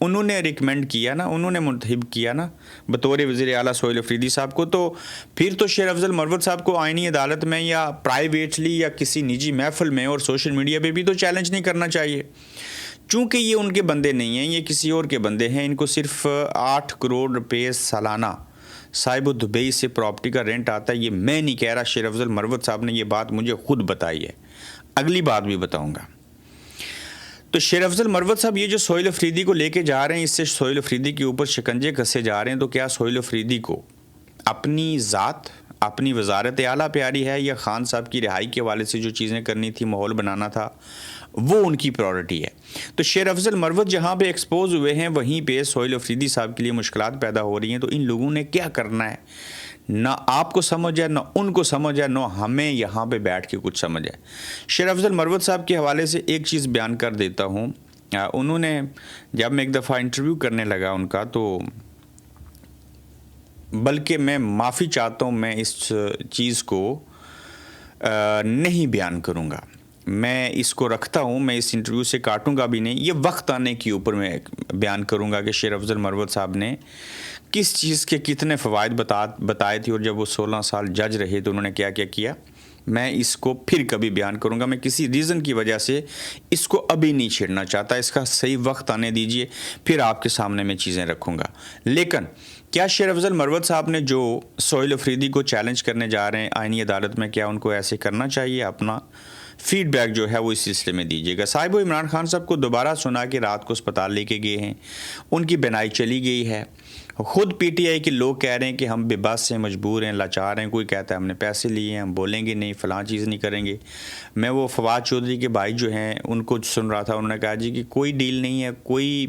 انہوں نے ریکمینڈ کیا نا، انہوں نے منتخب کیا نا بطور وزیر اعلیٰ سہیل افریدی صاحب کو، تو پھر تو شیر افضل مروت صاحب کو آئینی عدالت میں یا پرائیویٹلی یا کسی نجی محفل میں اور سوشل میڈیا پہ بھی تو چیلنج نہیں کرنا چاہیے، چونکہ یہ ان کے بندے نہیں ہیں، یہ کسی اور کے بندے ہیں۔ ان کو صرف 8 کروڑ روپے سالانہ صاحب و دبئی سے پراپرٹی کا رینٹ آتا ہے۔ یہ میں نہیں کہہ رہا، شیر افضل مروت صاحب نے یہ بات مجھے خود بتائی ہے، اگلی بات بھی بتاؤں گا۔ تو شیر افضل مروت صاحب یہ جو سہیل افریدی کو لے کے جا رہے ہیں، اس سے سہیل افریدی کے اوپر شکنجے کسے جا رہے ہیں، تو کیا سہیل افریدی کو اپنی ذات، اپنی وزارت اعلیٰ پیاری ہے، یا خان صاحب کی رہائی کے حوالے سے جو چیزیں کرنی تھی، ماحول بنانا تھا، وہ ان کی پرائورٹی ہے؟ تو شیر افضل مروت جہاں پہ ایکسپوز ہوئے ہیں، وہیں پہ سہیل افریدی صاحب کے لیے مشکلات پیدا ہو رہی ہیں۔ تو ان لوگوں نے کیا کرنا ہے، نہ آپ کو سمجھ ہے، نہ ان کو سمجھ ہے، نہ ہمیں یہاں پہ بیٹھ کے کچھ سمجھ ہے۔ شیر افضل مروت صاحب کے حوالے سے ایک چیز بیان کر دیتا ہوں۔ انہوں نے جب میں ایک دفعہ انٹرویو کرنے لگا ان کا، تو بلکہ میں معافی چاہتا ہوں، میں اس چیز کو نہیں بیان کروں گا، میں اس کو رکھتا ہوں، میں اس انٹرویو سے کاٹوں گا بھی نہیں۔ یہ وقت آنے کے اوپر میں بیان کروں گا کہ شیر افضل مروت صاحب نے کس چیز کے کتنے فوائد بتائے تھے، اور جب وہ 16 سال جج رہے تو انہوں نے کیا کیا کیا۔ میں اس کو پھر کبھی بیان کروں گا، میں کسی ریزن کی وجہ سے اس کو ابھی نہیں چھیڑنا چاہتا، اس کا صحیح وقت آنے دیجئے، پھر آپ کے سامنے میں چیزیں رکھوں گا۔ لیکن کیا شیر افضل مروت صاحب نے جو سہیل افریدی کو چیلنج کرنے جا رہے ہیں آئینی عدالت میں، کیا ان کو ایسے کرنا چاہیے؟ اپنا فیڈ بیک جو ہے وہ اس سلسلے میں دیجیے گا۔ صاحب عمران خان صاحب کو دوبارہ سنا کہ رات کو اسپتال لے کے گئے ہیں، ان کی بینائی چلی گئی ہے، خود پی ٹی آئی کے لوگ کہہ رہے ہیں کہ ہم بے بس ہیں، مجبور ہیں، لاچار ہیں، کوئی کہتا ہے ہم نے پیسے لیے ہیں، ہم بولیں گے نہیں، فلاں چیز نہیں کریں گے۔ میں وہ فواد چودھری کے بھائی جو ہیں ان کو سن رہا تھا، انہوں نے کہا جی کہ کوئی ڈیل نہیں ہے، کوئی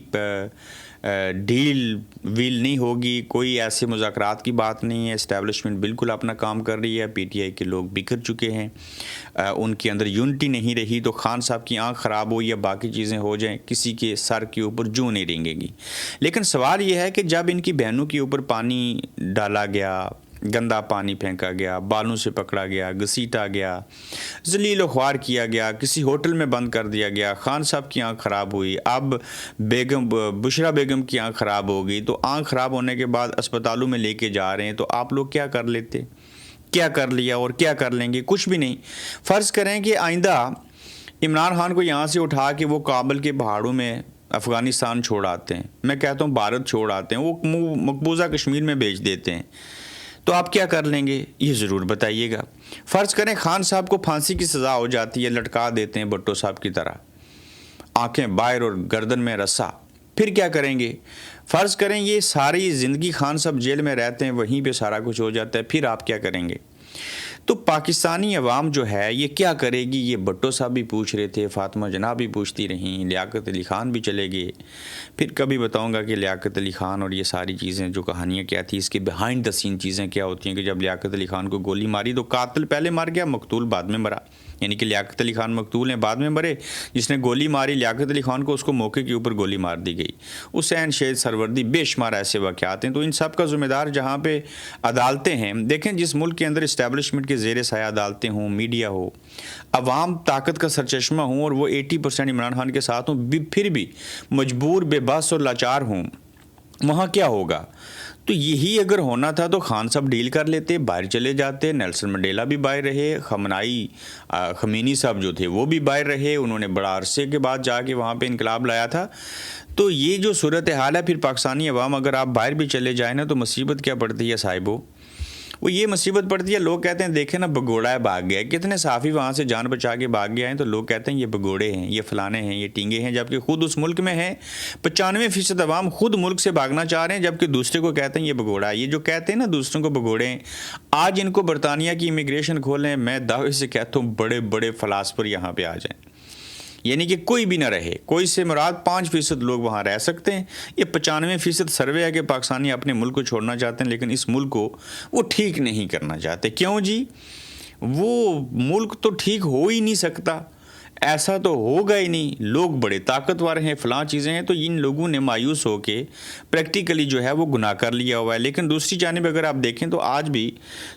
ڈیل ویل نہیں ہوگی، کوئی ایسے مذاکرات کی بات نہیں ہے، اسٹیبلشمنٹ بالکل اپنا کام کر رہی ہے، پی ٹی آئی کے لوگ بکھر چکے ہیں، ان کے اندر یونٹی نہیں رہی، تو خان صاحب کی آنکھ خراب ہو یا باقی چیزیں ہو جائیں، کسی کے سر کے اوپر جوں نہیں رینگے گی۔ لیکن سوال یہ ہے کہ جب ان کی بہنوں کے اوپر پانی ڈالا گیا، گندا پانی پھینکا گیا، بالوں سے پکڑا گیا، گھسیٹا گیا، ذلیل و خوار کیا گیا، کسی ہوٹل میں بند کر دیا گیا، خان صاحب کی آنکھ خراب ہوئی، اب بشرا بیگم کی آنکھ خراب ہو گئی، تو آنکھ خراب ہونے کے بعد اسپتالوں میں لے کے جا رہے ہیں، تو آپ لوگ کیا کر لیتے؟ کیا کر لیا اور کیا کر لیں گے؟ کچھ بھی نہیں۔ فرض کریں کہ آئندہ عمران خان کو یہاں سے اٹھا کے وہ کابل کے پہاڑوں میں افغانستان چھوڑ آتے ہیں، میں کہتا ہوں بھارت چھوڑ آتے ہیں، وہ مقبوضہ کشمیر میں بھیج دیتے ہیں، تو آپ کیا کر لیں گے؟ یہ ضرور بتائیے گا۔ فرض کریں خان صاحب کو پھانسی کی سزا ہو جاتی ہے، لٹکا دیتے ہیں بھٹو صاحب کی طرح، آنکھیں باہر اور گردن میں رسا، پھر کیا کریں گے؟ فرض کریں یہ ساری زندگی خان صاحب جیل میں رہتے ہیں، وہیں پہ سارا کچھ ہو جاتا ہے، پھر آپ کیا کریں گے؟ تو پاکستانی عوام جو ہے یہ کیا کرے گی؟ یہ بھٹو صاحب بھی پوچھ رہے تھے، فاطمہ جناح بھی پوچھتی رہیں، لیاقت علی خان بھی چلے گئے، پھر کبھی بتاؤں گا کہ لیاقت علی خان اور یہ ساری چیزیں جو کہانیاں کیا تھی، اس کے بیہائنڈ دا سین چیزیں کیا ہوتی ہیں، کہ جب لیاقت علی خان کو گولی ماری تو قاتل پہلے مر گیا، مقتول بعد میں مرا، یعنی کہ لیاقت علی خان مقتول ہیں، بعد میں مرے، جس نے گولی ماری لیاقت علی خان کو، اس کو موقع کے اوپر گولی مار دی گئی۔ حسین شہید سروردی، بے شمار ایسے واقعات ہیں۔ تو ان سب کا ذمہ دار جہاں پہ عدالتیں ہیں، دیکھیں جس ملک کے اندر اسٹیبلشمنٹ کے زیر سایہ عدالتیں ہوں، میڈیا ہو، عوام طاقت کا سرچشمہ ہوں، اور وہ 80% عمران خان کے ساتھ ہوں، پھر بھی مجبور، بے بس اور لاچار ہوں، وہاں کیا ہوگا؟ تو یہی اگر ہونا تھا تو خان صاحب ڈیل کر لیتے، باہر چلے جاتے، نیلسن منڈیلا بھی باہر رہے، خمینی صاحب جو تھے وہ بھی باہر رہے، انہوں نے بڑا عرصے کے بعد جا کے وہاں پہ انقلاب لایا تھا۔ تو یہ جو صورتحال ہے، پھر پاکستانی عوام اگر آپ باہر بھی چلے جائیں نا، تو مصیبت کیا پڑتی ہے صاحبو؟ وہ یہ مصیبت پڑتی ہے، لوگ کہتے ہیں دیکھیں نا بگوڑا ہے بھاگ گیا ہے، کتنے صحافی وہاں سے جان بچا کے بھاگ گیا ہیں، تو لوگ کہتے ہیں یہ بگوڑے ہیں، یہ فلانے ہیں، یہ ٹینگے ہیں، جبکہ خود اس ملک میں ہیں 95% عوام خود ملک سے بھاگنا چاہ رہے ہیں، جبکہ دوسرے کو کہتے ہیں یہ بگوڑا ہے۔ یہ جو کہتے ہیں نا دوسروں کو بگوڑے ہیں، آج ان کو برطانیہ کی امیگریشن کھولیں، میں دعوے سے کہتا ہوں بڑے بڑے فلاسفر یہاں پہ آ جائیں، یعنی کہ کوئی بھی نہ رہے، کوئی سے مراد 5% لوگ وہاں رہ سکتے ہیں۔ یہ 95% سروے ہے کہ پاکستانی اپنے ملک کو چھوڑنا چاہتے ہیں، لیکن اس ملک کو وہ ٹھیک نہیں کرنا چاہتے۔ کیوں جی؟ وہ ملک تو ٹھیک ہو ہی نہیں سکتا، ایسا تو ہوگا ہی نہیں, لوگ بڑے طاقتور ہیں, فلاں چیزیں ہیں. تو ان لوگوں نے مایوس ہو کے پریکٹیکلی جو ہے وہ گناہ کر لیا ہوا ہے. لیکن دوسری جانب اگر آپ دیکھیں تو آج بھی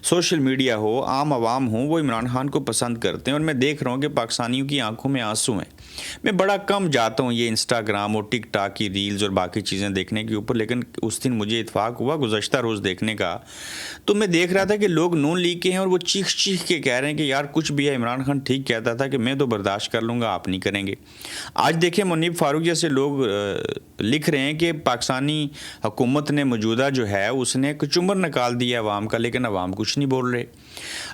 سوشل میڈیا ہو, عام عوام ہوں, وہ عمران خان کو پسند کرتے ہیں. اور میں دیکھ رہا ہوں کہ پاکستانیوں کی آنکھوں میں آنسو ہیں. میں بڑا کم جاتا ہوں یہ انسٹاگرام اور ٹک ٹاک کی ریلز اور باقی چیزیں دیکھنے کے اوپر, لیکن اس دن مجھے اتفاق ہوا گزشتہ روز دیکھنے کا, تو میں دیکھ رہا تھا کہ لوگ نون لیگ کے ہیں اور وہ چیخ چیخ کے کہہ رہے ہیں کہ یار کچھ بھی ہے, عمران خان ٹھیک کہتا تھا کہ میں تو برداشت کر لوں گا, آپ نہیں کریں گے. آج دیکھیں منیب فاروق جیسے لوگ لکھ رہے ہیں کہ پاکستانی حکومت نے موجودہ جو ہے اس نے کچمبر نکال دیا عوام کا, لیکن عوام کچھ نہیں بول رہے.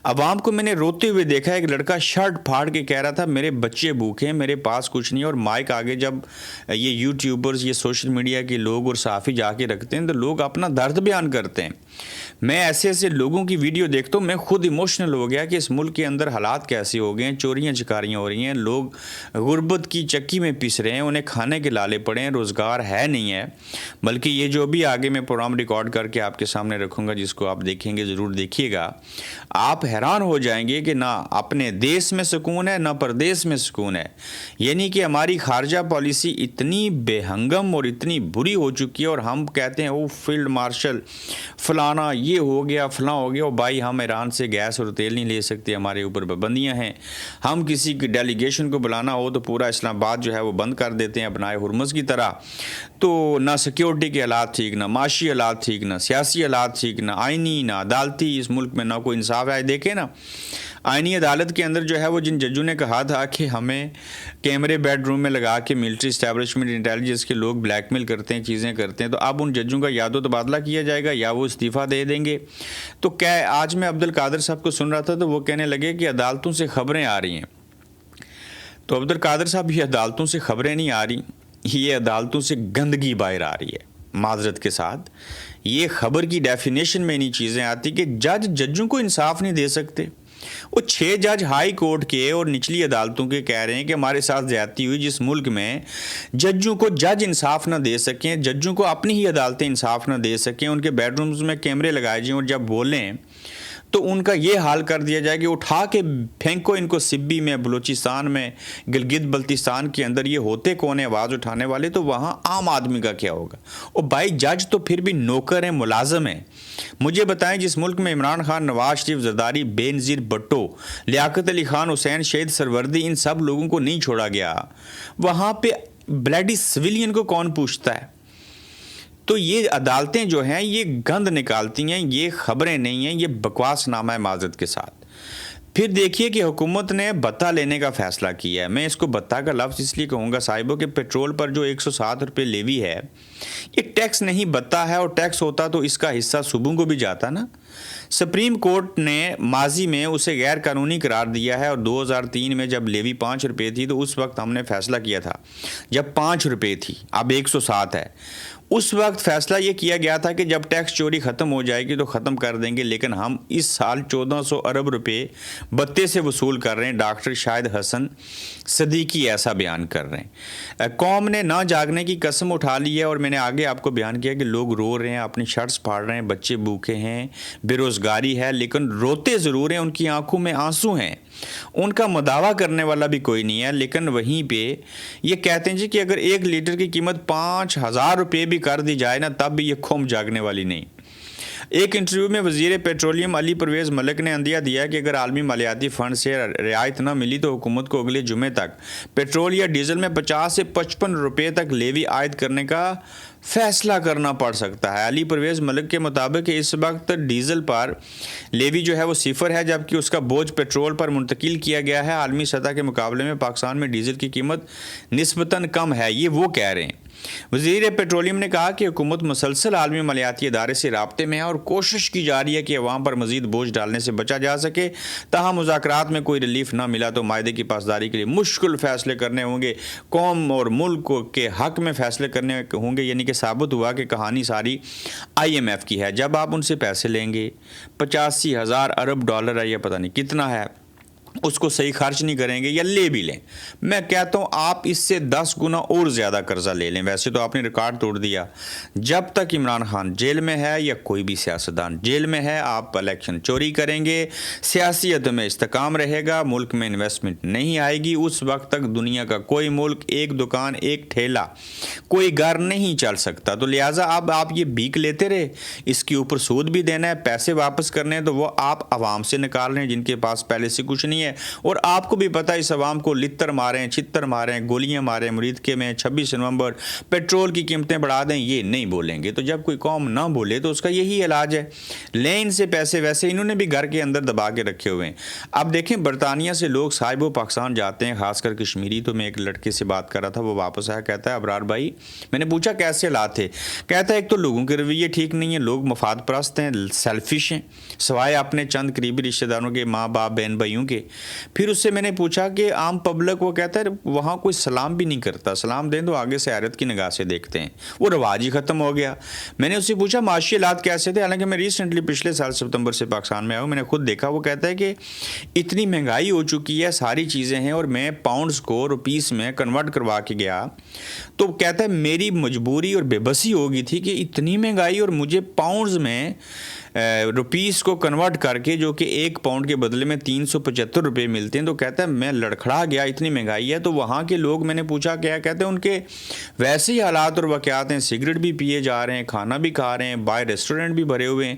عوام کو میں نے روتے ہوئے دیکھا, ایک لڑکا شرٹ پھاڑ کے کہہ رہا تھا میرے بچے بھوکے ہیں, میرے پاس کچھ نہیں. اور مائک آگے جب یہ یوٹیوبرز, یہ سوشل میڈیا کے لوگ اور صحافی جا کے رکھتے ہیں تو لوگ اپنا درد بیان کرتے ہیں. میں ایسے ایسے لوگوں کی ویڈیو دیکھتا ہوں, میں خود ایموشنل ہو گیا کہ اس ملک کے اندر حالات کیسے ہو گئے ہیں. چوریاں چکاریاں ہو رہی ہیں, لوگ غربت کی چکی میں پس رہے ہیں, انہیں کھانے کے لالے پڑے ہیں, روزگار ہے نہیں ہے. بلکہ یہ جو بھی آگے میں پروگرام ریکارڈ کر کے آپ کے سامنے رکھوں گا, جس کو آپ دیکھیں گے ضرور دیکھیے گا, آپ حیران ہو جائیں گے کہ نہ اپنے دیس میں سکون ہے نہ پردیس میں سکون ہے. یعنی کہ ہماری خارجہ پالیسی اتنی بے ہنگم اور اتنی بری ہو چکی ہے, اور ہم کہتے ہیں وہ فیلڈ مارشل فلانا یہ ہو گیا فلاں ہو گیا. بھائی ہم ایران سے گیس اور تیل نہیں لے سکتے, ہمارے اوپر پابندیاں ہیں. ہم کسی کی ڈیلیگیشن کو بلانا ہو تو پورا اسلام آباد جو ہے وہ بند کر دیتے ہیں اپنا ہرمز کی طرح. تو نہ سیکیورٹی کے حالات ٹھیک, نہ معاشی حالات ٹھیک, نہ سیاسی حالات ٹھیک, نہ آئینی نہ عدالتی, اس ملک میں نہ کوئی انصاف ہے. دیکھیں نا آئینی عدالت کے اندر جو ہے وہ جن ججوں نے کہا تھا کہ ہمیں کیمرے بیڈ روم میں لگا کے ملٹری اسٹیبلشمنٹ انٹیلیجنس کے لوگ بلیک میل کرتے ہیں, چیزیں کرتے ہیں, تو اب ان ججوں کا یا تو تبادلہ کیا جائے گا یا وہ استعفیٰ دے دیں گے. تو کیا آج میں عبد القادر صاحب کو سن رہا تھا تو وہ کہنے لگے کہ عدالتوں سے خبریں آ رہی ہیں. تو عبد القادر صاحب یہ عدالتوں سے خبریں نہیں آ رہی, یہ عدالتوں سے گندگی باہر آ رہی ہے. معذرت کے ساتھ یہ خبر کی ڈیفینیشن میں نہیں چیزیں آتی کہ ججوں کو انصاف نہیں دے سکتے. وہ 6 جج ہائی کورٹ کے اور نچلی عدالتوں کے کہہ رہے ہیں کہ ہمارے ساتھ زیادتی ہوئی. جس ملک میں ججوں کو جج انصاف نہ دے سکیں, ججوں کو اپنی ہی عدالتیں انصاف نہ دے سکیں, ان کے بیڈ رومز میں کیمرے لگائے جائیں اور جب بولیں تو ان کا یہ حال کر دیا جائے کہ اٹھا کے پھینکو ان کو سبی میں, بلوچستان میں, گلگت بلتستان کے اندر. یہ ہوتے کون ہیں آواز اٹھانے والے؟ تو وہاں عام آدمی کا کیا ہوگا؟ اور بھائی جج تو پھر بھی نوکر ہیں, ملازم ہیں. مجھے بتائیں جس ملک میں عمران خان, نواز شریف, زرداری, بے نظیر بھٹو, لیاقت علی خان, حسین شہید سروردی, ان سب لوگوں کو نہیں چھوڑا گیا, وہاں پہ بلیڈی سویلین کو کون پوچھتا ہے؟ تو یہ عدالتیں جو ہیں یہ گند نکالتی ہیں, یہ خبریں نہیں ہیں, یہ بکواس نامہ ہے معذرت کے ساتھ. پھر دیکھیے کہ حکومت نے بتا لینے کا فیصلہ کیا ہے. میں اس کو بتا کا لفظ اس لیے کہوں گا صاحبوں کہ پیٹرول پر جو 107 روپے لیوی ہے یہ ٹیکس نہیں بتا ہے, اور ٹیکس ہوتا تو اس کا حصہ صوبوں کو بھی جاتا نا. سپریم کورٹ نے ماضی میں اسے غیر قانونی قرار دیا ہے, اور 2003 میں جب لیوی 5 روپے تھی تو اس وقت ہم نے فیصلہ کیا تھا, جب 5 روپے تھی اب 107 ہے, اس وقت فیصلہ یہ کیا گیا تھا کہ جب ٹیکس چوری ختم ہو جائے گی تو ختم کر دیں گے. لیکن ہم اس سال 1400 ارب روپے بتے سے وصول کر رہے ہیں. ڈاکٹر شاہد حسن صدیقی ایسا بیان کر رہے ہیں. قوم نے نہ جاگنے کی قسم اٹھا لی ہے, اور میں نے آگے آپ کو بیان کیا کہ لوگ رو رہے ہیں, اپنی شرٹس پھاڑ رہے ہیں, بچے بھوکے ہیں, بے روزگاری ہے, لیکن روتے ضرور ہیں, ان کی آنکھوں میں آنسو ہیں. ان کا مداوع کرنے والا بھی کوئی نہیں ہے. لیکن وہیں پہ یہ کہتے ہیں جی کہ اگر 1 لیٹر کی قیمت 5000 روپے بھی کر دی جائے نا تب بھی یہ قوم جاگنے والی نہیں. ایک انٹرویو میں وزیر پیٹرولیم علی پرویز ملک نے اندیہ دیا کہ اگر عالمی مالیاتی فنڈ سے رعایت نہ ملی تو حکومت کو اگلے جمعے تک پیٹرول یا ڈیزل میں 50 سے 55 روپے تک لیوی عائد کرنے کا فیصلہ کرنا پڑ سکتا ہے. علی پرویز ملک کے مطابق اس وقت ڈیزل پر لیوی جو ہے وہ 0 ہے, جبکہ اس کا بوجھ پیٹرول پر منتقل کیا گیا ہے. عالمی سطح کے مقابلے میں پاکستان میں ڈیزل کی قیمت نسبتاً کم ہے, یہ وہ کہہ رہے ہیں. وزیر پیٹرولیم نے کہا کہ حکومت مسلسل عالمی مالیاتی ادارے سے رابطے میں ہے اور کوشش کی جا رہی ہے کہ عوام پر مزید بوجھ ڈالنے سے بچا جا سکے. تاہم مذاکرات میں کوئی ریلیف نہ ملا تو معاہدے کی پاسداری کے لیے مشکل فیصلے کرنے ہوں گے. قوم اور ملک کے حق میں فیصلے کرنے ہوں گے. یعنی کہ ثابت ہوا کہ کہانی ساری IMF کی ہے. جب آپ ان سے پیسے لیں گے 85,000 ارب ڈالر ہے یا پتہ نہیں کتنا ہے, اس کو صحیح خرچ نہیں کریں گے یا لے بھی لیں، میں کہتا ہوں آپ اس سے 10 گنا اور زیادہ قرضہ لے لیں۔ ویسے تو آپ نے ریکارڈ توڑ دیا، جب تک عمران خان جیل میں ہے یا کوئی بھی سیاستدان جیل میں ہے آپ الیکشن چوری کریں گے، سیاسیت میں استحکام رہے گا، ملک میں انویسٹمنٹ نہیں آئے گی، اس وقت تک دنیا کا کوئی ملک، ایک دکان، ایک ٹھیلا، کوئی گھر نہیں چل سکتا۔ تو لہٰذا اب آپ یہ بھیک لیتے رہے، اس کے اوپر سود بھی دینا ہے، پیسے واپس کرنے ہیں تو وہ آپ عوام سے نکال رہے ہیں جن کے پاس پہلے سے کچھ نہیں ہے، اور آپ کو بھی پتہ اس عوام کو لتر ماریں، چھتر ماریں، گولیاں ماریں، مرید کے میں 26 نومبر پیٹرول کی قیمتیں بڑھا دیں، یہ نہیں بولیں گے۔ تو جب کوئی قوم نہ بولے تو اس کا یہی علاج ہے، لیں ان سے پیسے، ویسے انہوں نے بھی گھر کے اندر دبا کے رکھے ہوئے ہیں۔ اب دیکھیں برطانیہ سے لوگ صاحب و پاکستان جاتے ہیں، خاص کر کشمیری، تو میں ایک لڑکے سے بات کر رہا تھا، وہ واپس آیا، کہتا ہے ابرار بھائی، میں نے پوچھا کیسے حالات تھے، کہتا ہے ایک تو لوگوں کے رویے ٹھیک نہیں ہیں، لوگ مفاد پرست ہیں، سیلفش ہیں، سوائے اپنے چند قریبی رشتہ داروں کے، ماں باپ بہن بھائیوں کے۔ پھر اس سے میں نے پوچھا کہ عام پبلک، وہ کہتا ہے وہاں کوئی سلام بھی نہیں کرتا، سلام دیں تو آگے سے حیرت کی نگاہ سے دیکھتے ہیں، وہ رواج ہی ختم ہو گیا۔ میں نے اس سے پوچھا معاشی حالات کیسے تھے، حالانکہ میں ریسنٹلی پچھلے سال ستمبر سے پاکستان میں آیا ہوں، میں نے خود دیکھا، وہ کہتا ہے کہ اتنی مہنگائی ہو چکی ہے، ساری چیزیں ہیں، اور میں پاؤنڈز کو روپیس میں کنورٹ کروا کے گیا تو کہتا ہے میری مجبوری اور بے بسی ہو گئی تھی کہ اتنی مہنگائی اور مجھے پاؤنڈز میں روپیس کو کنورٹ کر کے، جو کہ 1 پاؤنڈ کے بدلے میں 375 روپے ملتے ہیں، تو کہتا ہے میں لڑکھڑا گیا، اتنی مہنگائی ہے۔ تو وہاں کے لوگ، میں نے پوچھا کیا، کہتے ہیں ان کے ویسے ہی حالات اور واقعات ہیں، سگریٹ بھی پیے جا رہے ہیں، کھانا بھی کھا رہے ہیں، باہر ریسٹورنٹ بھی بھرے ہوئے ہیں،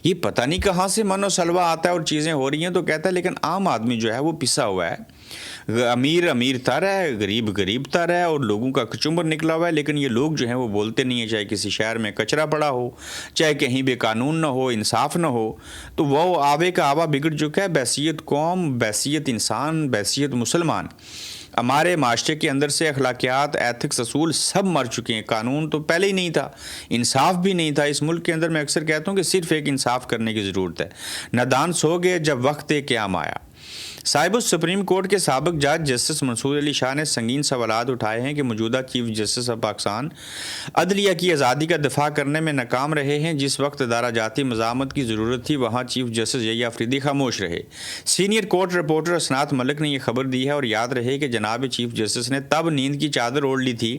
یہ پتہ نہیں کہاں سے من و سلوہ آتا ہے اور چیزیں ہو رہی ہیں۔ تو کہتا ہے لیکن عام آدمی جو ہے وہ پسا ہوا ہے، امیر امیر تر ہے، غریب غریب تر ہے، اور لوگوں کا کچمبر نکلا ہوا ہے، لیکن یہ لوگ جو ہیں وہ بولتے نہیں ہیں، چاہے کسی شہر میں کچرا پڑا ہو، چاہے کہیں بے قانون نہ ہو، انصاف نہ ہو، تو وہ آوے کا آوا بگڑ چکا ہے۔ بحیثیت قوم، بحیثیت انسان، بحیثیت مسلمان، ہمارے معاشرے کے اندر سے اخلاقیات، ایتھکس، اصول سب مر چکے ہیں۔ قانون تو پہلے ہی نہیں تھا، انصاف بھی نہیں تھا اس ملک کے اندر۔ میں اکثر کہتا ہوں کہ صرف ایک انصاف کرنے کی ضرورت ہے۔ نادان سو گئے جب وقت قیام آیا۔ صاحب سپریم کورٹ کے سابق جج جسٹس منصور علی شاہ نے سنگین سوالات اٹھائے ہیں کہ موجودہ چیف جسٹس آف پاکستان عدلیہ کی آزادی کا دفاع کرنے میں ناکام رہے ہیں۔ جس وقت ادارہ جاتی مزاحمت کی ضرورت تھی، وہاں چیف جسٹس یحییٰ افریدی خاموش رہے۔ سینئر کورٹ رپورٹر اسنات ملک نے یہ خبر دی ہے، اور یاد رہے کہ جناب چیف جسٹس نے تب نیند کی چادر اوڑھ لی تھی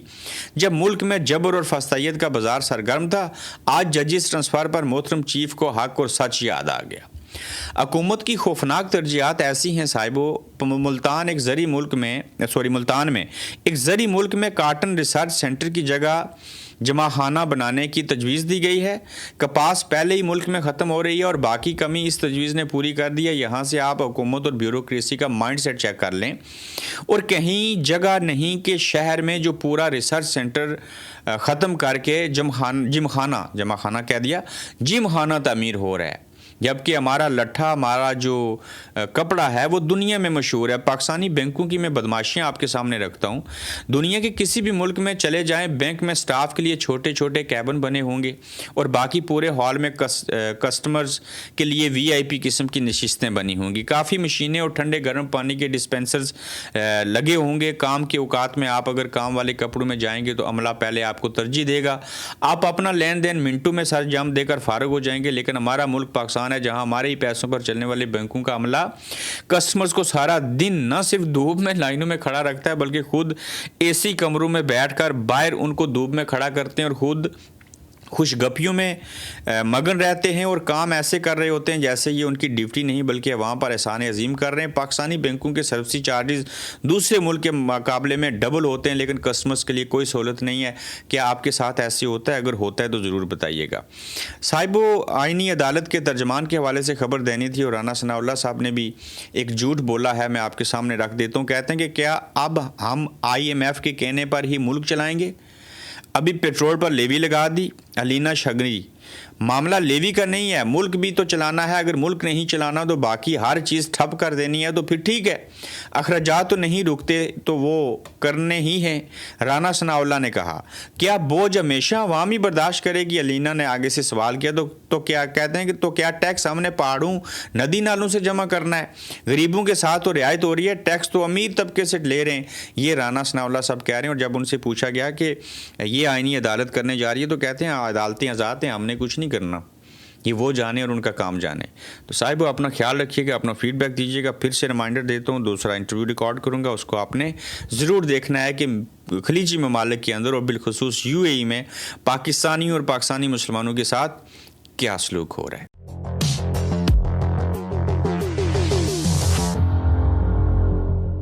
جب ملک میں جبر اور فسطائیت کا بازار سرگرم تھا۔ آج ججز ٹرانسفر پر محترم چیف کو حق اور سچ یاد آ گیا۔ حکومت کی خوفناک ترجیحات ایسی ہیں صاحبو، ملتان میں ایک زرعی ملک میں کاٹن ریسرچ سینٹر کی جگہ جمع خانہ بنانے کی تجویز دی گئی ہے۔ کپاس پہلے ہی ملک میں ختم ہو رہی ہے اور باقی کمی اس تجویز نے پوری کر دی ہے۔ یہاں سے آپ حکومت اور بیوروکریسی کا مائنڈ سیٹ چیک کر لیں، اور کہیں جگہ نہیں کہ شہر میں جو پورا ریسرچ سینٹر ختم کر کے جم خانہ تعمیر ہو رہا ہے، جبکہ ہمارا لٹھا، ہمارا جو کپڑا ہے وہ دنیا میں مشہور ہے۔ پاکستانی بینکوں کی میں بدماشیاں آپ کے سامنے رکھتا ہوں، دنیا کے کسی بھی ملک میں چلے جائیں، بینک میں سٹاف کے لیے چھوٹے چھوٹے کیبن بنے ہوں گے، اور باقی پورے ہال میں کسٹمرز کے لیے VIP قسم کی نشستیں بنی ہوں گی، کافی مشینیں اور ٹھنڈے گرم پانی کے ڈسپینسرز لگے ہوں گے۔ کام کے اوقات میں آپ اگر کام والے کپڑوں میں جائیں گے تو عملہ پہلے آپ کو ترجیح دے گا، آپ اپنا لین دین منٹوں میں سر جم دے کر فارغ ہو جائیں گے۔ لیکن ہمارا ملک پاکستان ہے جہاں ہمارے ہی پیسوں پر چلنے والے بینکوں کا عملہ کسٹمرز کو سارا دن نہ صرف دھوپ میں لائنوں میں کھڑا رکھتا ہے، بلکہ خود AC کمروں میں بیٹھ کر باہر ان کو دھوپ میں کھڑا کرتے ہیں، اور خود خوش گپیوں میں مگن رہتے ہیں، اور کام ایسے کر رہے ہوتے ہیں جیسے یہ ان کی ڈیوٹی نہیں بلکہ عوام پر احسان عظیم کر رہے ہیں۔ پاکستانی بینکوں کے سروسی چارجز دوسرے ملک کے مقابلے میں ڈبل ہوتے ہیں، لیکن کسٹمرز کے لیے کوئی سہولت نہیں ہے۔ کیا آپ کے ساتھ ایسے ہوتا ہے؟ اگر ہوتا ہے تو ضرور بتائیے گا۔ صاحبو، آئینی عدالت کے ترجمان کے حوالے سے خبر دینی تھی، اور رانا ثناء اللہ صاحب نے بھی ایک جھوٹ بولا ہے، میں آپ کے سامنے رکھ دیتا ہوں۔ کہتے ہیں کہ کیا اب ہم IMF کے کہنے پر ہی ملک چلائیں گے؟ ابھی پیٹرول پر لیوی لگا دی، علینا شگری۔ معاملہ لیوی کا نہیں ہے، ملک بھی تو چلانا ہے۔ اگر ملک نہیں چلانا تو باقی ہر چیز ٹھپ کر دینی ہے تو پھر ٹھیک ہے، اخراجات تو نہیں رکتے تو وہ کرنے ہی ہیں۔ رانا ثناء اللہ نے کہا کیا بوجھ ہمیشہ عوام ہی برداشت کرے گی؟ علینا نے آگے سے سوال کیا تو کیا کہتے ہیں کہ تو کیا ٹیکس ہم نے پہاڑوں ندی نالوں سے جمع کرنا ہے؟ غریبوں کے ساتھ تو رعایت ہو رہی ہے، ٹیکس تو امیر طبقے سے لے رہے ہیں، یہ رانا ثناء اللہ صاحب کہہ رہے ہیں۔ اور جب ان سے پوچھا گیا کہ یہ آئینی عدالت کرنے جا رہی ہے تو کہتے ہیں عدالتیں آزاد ہیں، ہم نے کچھ نہیں کرنا۔ یہ وہ جانے اور ان کا کام جانے. تو صاحب اپنا خیال رکھیے گا, اپنا فیڈ بیک دیجیے گا. پھر سے ریمائنڈر دیتا ہوں, دوسرا انٹرویو ریکارڈ کروں گا, اس کو آپ نے ضرور دیکھنا ہے کہ خلیجی ممالک کے اندر اور بالخصوص UAE میں پاکستانی اور پاکستانی مسلمانوں کے ساتھ کیا سلوک ہو رہا ہے.